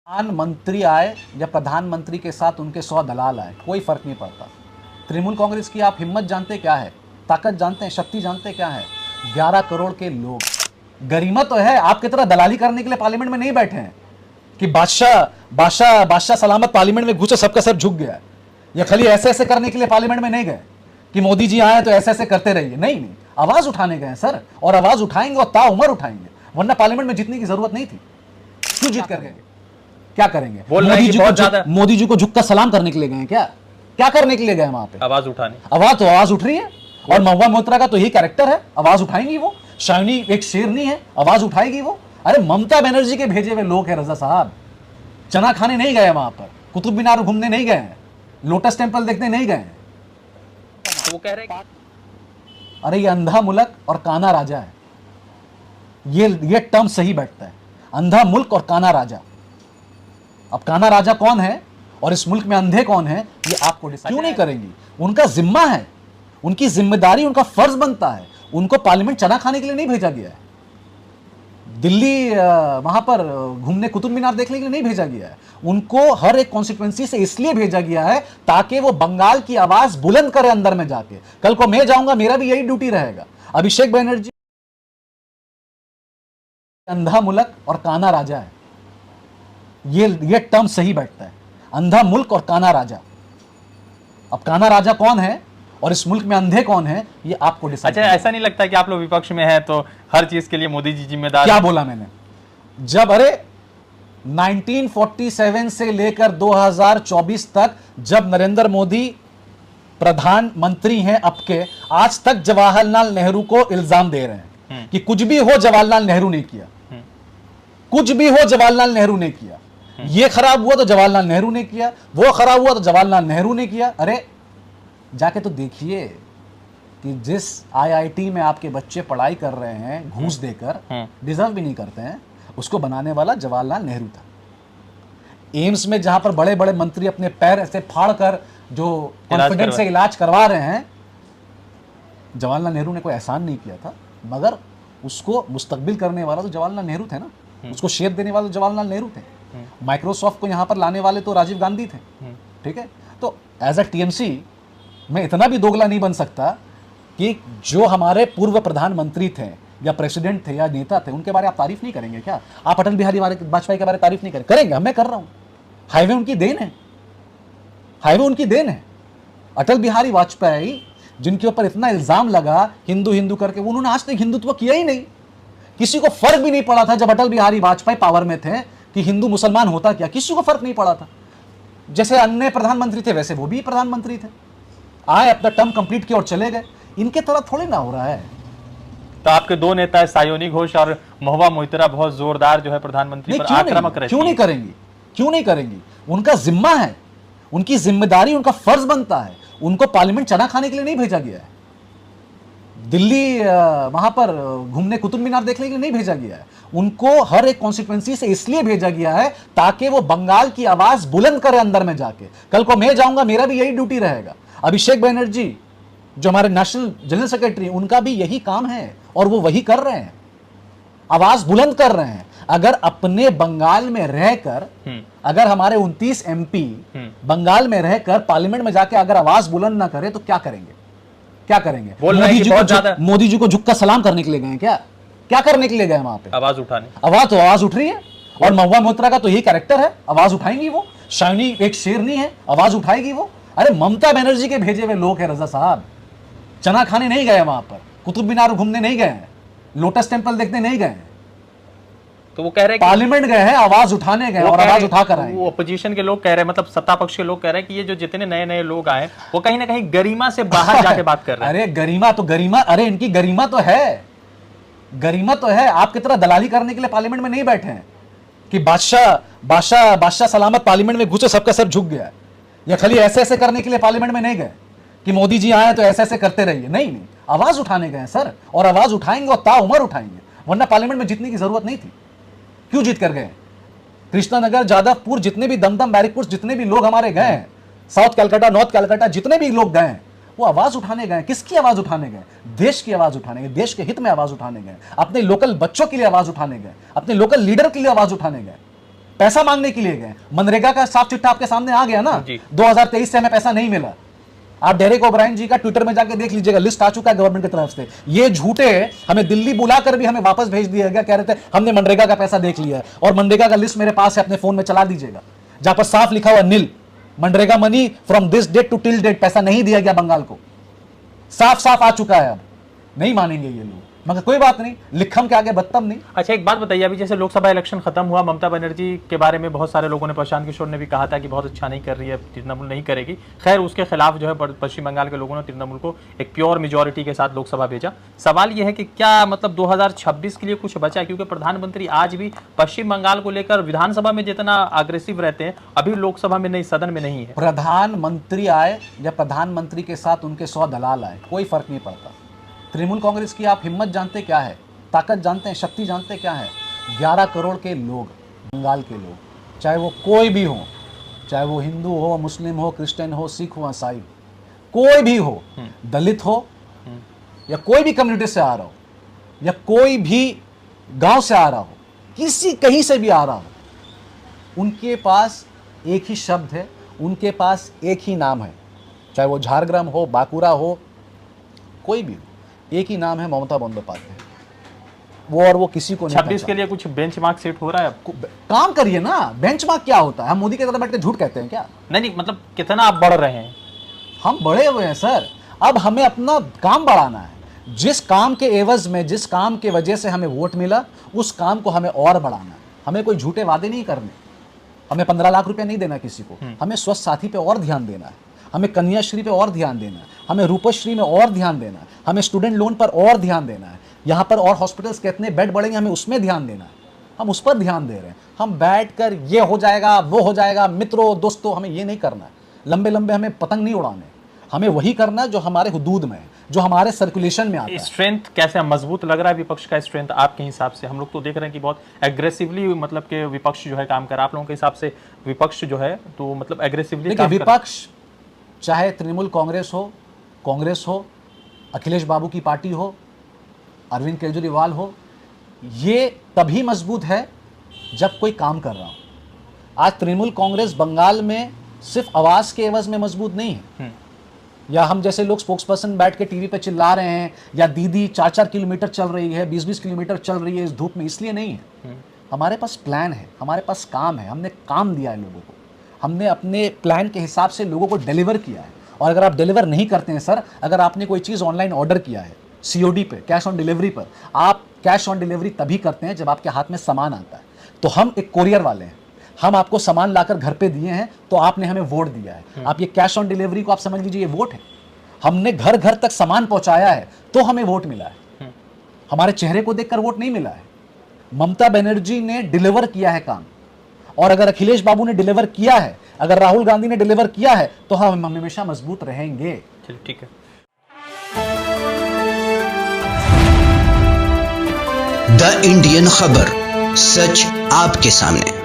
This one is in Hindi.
प्रधानमंत्री आए या प्रधानमंत्री के साथ उनके 100 दलाल आए, कोई फर्क नहीं पड़ता। तृणमूल कांग्रेस की आप हिम्मत जानते क्या है, ताकत जानते हैं, शक्ति जानते क्या है? 11 करोड़ के लोग, गरिमा तो है। आपकी तरह दलाली करने के लिए पार्लियामेंट में नहीं बैठे हैं कि बादशाह सलामत पार्लियामेंट में घुसे सबका सर झुक गया, या खाली ऐसे ऐसे करने के लिए पार्लियामेंट में नहीं गए कि मोदी जी आए तो ऐसे ऐसे करते रहिए। नहीं, आवाज उठाने गए सर, और आवाज उठाएंगे और ताउम्र उठाएंगे, वरना पार्लियामेंट में जीतने की जरूरत नहीं थी। क्यों जीत कर गए? क्या करेंगे? मोदी जी को झुककर सलाम करने के लिए गए क्या? क्या करने के लिए गए वहां पे? आवाज उठाने। आवाज उठ रही है, और महुआ मोइत्रा का तो यही कैरेक्टर है, आवाज उठाएंगी वो। शाइनी एक शेरनी है, आवाज उठाएगी वो। अरे ममता बनर्जी के भेजे हुए लोग हैं रजा साहब, चना खाने नहीं गए वहां पर, कुतुब मीनार घूमने नहीं गए हैं, लोटस टेंपल देखने नहीं गए हैं। तो वो कह रहे हैं अरे ये अंधा मुल्क और काना राजा है, ये टर्म सही बैठता है, अंधा मुल्क और काना राजा। अब काना राजा कौन है और इस मुल्क में अंधे कौन है, ये आपको डिसाइड क्यों नहीं करेंगी? उनका जिम्मा है, उनकी जिम्मेदारी, उनका फर्ज बनता है। उनको पार्लियामेंट चना खाने के लिए नहीं भेजा गया है, दिल्ली वहां पर घूमने, कुतुब मीनार देखने के लिए नहीं भेजा गया है। उनको हर एक कॉन्स्टिट्यूएंसी से इसलिए भेजा गया है ताकि वो बंगाल की आवाज बुलंद करे अंदर में जाके। कल को मैं जाऊंगा, मेरा भी यही ड्यूटी रहेगा। अभिषेक बनर्जी अंधा मुल्क और काना राजा है, ये टर्म सही बैठता है, अंधा मुल्क और काना राजा। अब काना राजा कौन है और इस मुल्क में अंधे कौन है, ये आपको डिसाइड। अच्छा, ऐसा नहीं लगता कि आप लोग विपक्ष में हैं तो हर चीज के लिए मोदी जी जिम्मेदार? क्या बोला मैंने? जब 1947 से लेकर 2024 तक, जब नरेंद्र मोदी प्रधानमंत्री हैं अब के, आज तक जवाहरलाल नेहरू को इल्जाम दे रहे हैं कि कुछ भी हो जवाहरलाल नेहरू ने किया, कुछ भी हो जवाहरलाल नेहरू ने किया, ये खराब हुआ तो जवाहरलाल नेहरू ने किया, वो खराब हुआ तो जवाहरलाल नेहरू ने किया। अरे जाके तो देखिए कि जिस आईआईटी में आपके बच्चे पढ़ाई कर रहे हैं घूस देकर, डिजर्व भी नहीं करते हैं, उसको बनाने वाला जवाहरलाल नेहरू था। एम्स में जहां पर बड़े बड़े मंत्री अपने पैर ऐसे फाड़ कर जो कॉन्फिडेंस से इलाज करवा रहे हैं, जवाहरलाल नेहरू ने कोई एहसान नहीं किया था, मगर उसको मुस्तकबिल करने वाला तो जवाहरलाल नेहरू थे ना, उसको शेप देने वाले जवाहरलाल नेहरू थे। माइक्रोसॉफ्ट को यहां पर लाने वाले तो राजीव गांधी थे। ठीक है, तो एज अ टीएमसी मैं इतना भी दोगला नहीं बन सकता कि जो हमारे पूर्व प्रधानमंत्री थे या प्रेसिडेंट थे या नेता थे, उनके बारे आप तारीफ नहीं करेंगे क्या? आप अटल बिहारी वाजपेयी के बारे तारीफ नहीं करेंगे? मैं कर रहा हूं। हाईवे उनकी देन है, हाईवे उनकी देन है। अटल बिहारी वाजपेयी जिनके ऊपर इतना इल्जाम लगा हिंदू हिंदू करके, उन्होंने आज तक हिंदुत्व किया ही नहीं। किसी को फर्क भी नहीं पड़ा था जब अटल बिहारी वाजपेयी पावर में थे कि हिंदू मुसलमान होता क्या, किसी को फर्क नहीं पड़ा था। जैसे अन्य प्रधानमंत्री थे वैसे वो भी प्रधानमंत्री थे, आए अपना टर्म कंप्लीट किया और चले गए। इनके तरह थोड़ी ना हो रहा है। तो आपके दो नेता है, सायोनी घोष और महुआ मोइत्रा, बहुत जोरदार जो है प्रधानमंत्री पर आक्रामक रहे। क्यों नहीं करेंगी? क्यों नहीं करेंगी? उनका जिम्मा है, उनकी जिम्मेदारी, उनका फर्ज बनता है। उनको पार्लियामेंट चना खाने के लिए नहीं भेजा गया है, दिल्ली वहां पर घूमने, कुतुब मीनार देखने के लिए नहीं भेजा गया है। उनको हर एक कॉन्स्टिट्यूएंसी से इसलिए भेजा गया है ताकि वो बंगाल की आवाज बुलंद करे अंदर में जाके। कल को मैं जाऊंगा, मेरा भी यही ड्यूटी रहेगा। अभिषेक बनर्जी जो हमारे नेशनल जनरल सेक्रेटरी, उनका भी यही काम है और वो वही कर रहे हैं, आवाज बुलंद कर रहे हैं। अगर अपने बंगाल में रहकर, अगर हमारे 29 एमपी बंगाल में रहकर पार्लियामेंट में जाके अगर आवाज बुलंद ना करे तो क्या करेंगे? क्या करेंगे? मोदी जी को झुककर सलाम करने के लिए गए क्या? क्या करने के लिए गए वहां पे? आवाज उठाने। आवाज उठ रही है, और महुआ मोइत्रा का तो यही कैरेक्टर है, आवाज उठाएंगी वो। शाइनी एक शेरनी है, आवाज उठाएगी वो। अरे ममता बनर्जी के भेजे हुए लोग हैं रजा साहब, चना खाने नहीं गए वहां पर, कुतुब मीनार घूमने नहीं गए हैं, लोटस टेंपल देखने नहीं गए। तो वो कह रहे हैं पार्लियामेंट गए हैं, आवाज उठाने गए और आवाज उठाकर आए। वो अपोजिशन के लोग कह रहे हैं, मतलब सत्ता पक्ष के लोग कह रहे हैं कि ये जो जितने नए नए लोग आए वो कहीं ना कहीं गरिमा से बाहर जाके बात कर रहे हैं। अरे गरिमा तो गरिमा, अरे इनकी गरिमा तो है, गरिमा तो है। आपकी तरह दलाली करने के लिए पार्लियामेंट में नहीं बैठे हैं कि बादशाह सलामत पार्लियामेंट में घुसे सबका सर झुक गया, या खाली ऐसे ऐसे करने के लिए पार्लियामेंट में नहीं गए कि मोदी जी आए तो ऐसे ऐसे करते रहिए। नहीं, आवाज उठाने गए सर, और आवाज उठाएंगे और ताउम्र उठाएंगे, वरना पार्लियामेंट में जीतने की जरूरत नहीं थी। क्यों जीत कर गए? कृष्णानगर, जादवपुर, जितने भी दमदम, बैरिकपुर, जितने भी लोग हमारे गए हैं, साउथ कलकत्ता, नॉर्थ कलकत्ता, जितने भी लोग गए हैं, वो आवाज उठाने गए। किसकी आवाज उठाने गए? देश की आवाज उठाने गए, देश के हित में आवाज उठाने गए, अपने लोकल बच्चों के लिए आवाज उठाने गए, अपने लोकल लीडर के लिए आवाज उठाने गए। पैसा मांगने के लिए गए। मनरेगा का साफ चिट्ठा आपके सामने आ गया ना, जी। 2023 से हमें पैसा नहीं मिला। आप डेरेक ओब्रायन जी का ट्विटर में जाके देख लीजिएगा, लिस्ट आ चुका है गवर्नमेंट की तरफ से। ये झूठे हमें दिल्ली बुलाकर भी हमें वापस भेज दिया गया, कह रहे थे हमने मनरेगा का पैसा देख लिया है। और मनरेगा का लिस्ट मेरे पास है, अपने फोन में चला दीजिएगा, जहां पर साफ लिखा हुआ nil, MNREGA money from this date to till date, पैसा नहीं दिया गया बंगाल को, साफ साफ आ चुका है। अब नहीं मानेंगे ये लोग, मगर कोई बात नहीं, लिखम के आगे बदतम नहीं। अच्छा, एक बात बताइए, अभी जैसे लोकसभा इलेक्शन खत्म हुआ, ममता बनर्जी के बारे में बहुत सारे लोगों ने, प्रशांत किशोर ने भी कहा था कि बहुत अच्छा नहीं कर रही है, तृणमूल नहीं करेगी। खैर, उसके खिलाफ जो है पश्चिम बंगाल के लोगों ने तृणमूल को एक प्योर मेजोरिटी के साथ लोकसभा भेजा। सवाल यह है कि क्या मतलब 2026 के लिए कुछ बचा है? क्योंकि प्रधानमंत्री आज भी पश्चिम बंगाल को लेकर विधानसभा में जितना अग्रेसिव रहते हैं, अभी लोकसभा में नहीं, सदन में नहीं है। प्रधानमंत्री आए या प्रधानमंत्री के साथ उनके 100 दलाल आए, कोई फर्क नहीं पड़ता। तृणमूल कांग्रेस की आप हिम्मत जानते क्या है, ताकत जानते हैं, शक्ति जानते क्या है? 11 करोड़ के लोग, बंगाल के लोग, चाहे वो कोई भी हो, चाहे वो हिंदू हो, मुस्लिम हो, क्रिश्चियन हो, सिख हो, ईसाई, कोई भी हो, दलित हो या कोई भी कम्युनिटी से आ रहा हो या कोई भी गांव से आ रहा हो, किसी कहीं से भी आ रहा हो, उनके पास एक ही शब्द है, उनके पास एक ही नाम है। चाहे वो झारग्राम हो, बांकुरा हो, कोई भी हो, एक ही नाम है, ममता बंदोपाध्याय। वो और वो किसी को नहीं। 26 के लिए कुछ बेंचमार्क सेट हो रहा है आपको? काम करिए ना। बेंचमार्क क्या होता है? हम मोदी के साथ बैठ के झूठ कहते हैं क्या? नहीं, मतलब कितना आप बढ़ रहे हैं? हम बढ़े हुए हैं सर, अब हमें अपना काम बढ़ाना है। जिस काम के एवज में, जिस काम के वजह से हमें वोट मिला, उस काम को हमें और बढ़ाना है। हमें कोई झूठे वादे नहीं करने, हमें 15 लाख रुपया नहीं देना किसी को, हमें स्वस्थ साथी पे और ध्यान देना है, हमें कन्याश्री पे और ध्यान देना है, हमें रूपश्री में और ध्यान देना है, हमें स्टूडेंट लोन पर और ध्यान देना है, यहाँ पर और हॉस्पिटल्स कितने बेड बढ़ेंगे हमें उसमें ध्यान देना है। हम उस पर ध्यान दे रहे हैं। हम बैठकर ये हो जाएगा, वो हो जाएगा, मित्रों दोस्तों, हमें ये नहीं करना है। लंबे लंबे हमें पतंग नहीं उड़ाने, हमें वही करना है जो हमारे हुदूद में है, जो हमारे सर्कुलेशन में आता है। स्ट्रेंथ कैसे मजबूत लग रहा है विपक्ष का स्ट्रेंथ आपके हिसाब से? हम लोग तो देख रहे हैं कि बहुत एग्रेसिवली मतलब के विपक्ष जो है काम कर रहा है। आप लोगों के हिसाब से विपक्ष जो है तो मतलब एग्रेसिवली देखिए, विपक्ष चाहे तृणमूल कांग्रेस हो, अखिलेश बाबू की पार्टी हो, अरविंद केजरीवाल हो, ये तभी मजबूत है जब कोई काम कर रहा हो। आज तृणमूल कांग्रेस बंगाल में सिर्फ आवाज के एवज में मजबूत नहीं है, या हम जैसे लोग स्पोक्स पर्सन बैठ के टीवी पे चिल्ला रहे हैं, या दीदी 4-4 किलोमीटर चल रही है, 20-20 किलोमीटर चल रही है इस धूप में, इसलिए नहीं है। हमारे पास प्लान है, हमारे पास काम है, हमने काम दिया है लोगों को, हमने अपने प्लान के हिसाब से लोगों को डिलीवर किया है। और अगर आप डिलीवर नहीं करते हैं सर, अगर आपने कोई चीज़ ऑनलाइन ऑर्डर किया है COD पे, कैश ऑन डिलीवरी पर, आप कैश ऑन डिलीवरी तभी करते हैं जब आपके हाथ में सामान आता है। तो हम एक कोरियर वाले हैं, हम आपको सामान लाकर घर पे दिए हैं, तो आपने हमें वोट दिया है। आप ये कैश ऑन डिलीवरी को आप समझ लीजिए, ये वोट है। हमने घर घर तक सामान पहुंचाया है तो हमें वोट मिला है, हमारे चेहरे को देखकर वोट नहीं मिला है। ममता बनर्जी ने डिलीवर किया है काम, और अगर अखिलेश बाबू ने डिलीवर किया है, अगर राहुल गांधी ने डिलीवर किया है, तो हम हमेशा मजबूत रहेंगे। चलिए ठीक है। द इंडियन खबर, सच आपके सामने।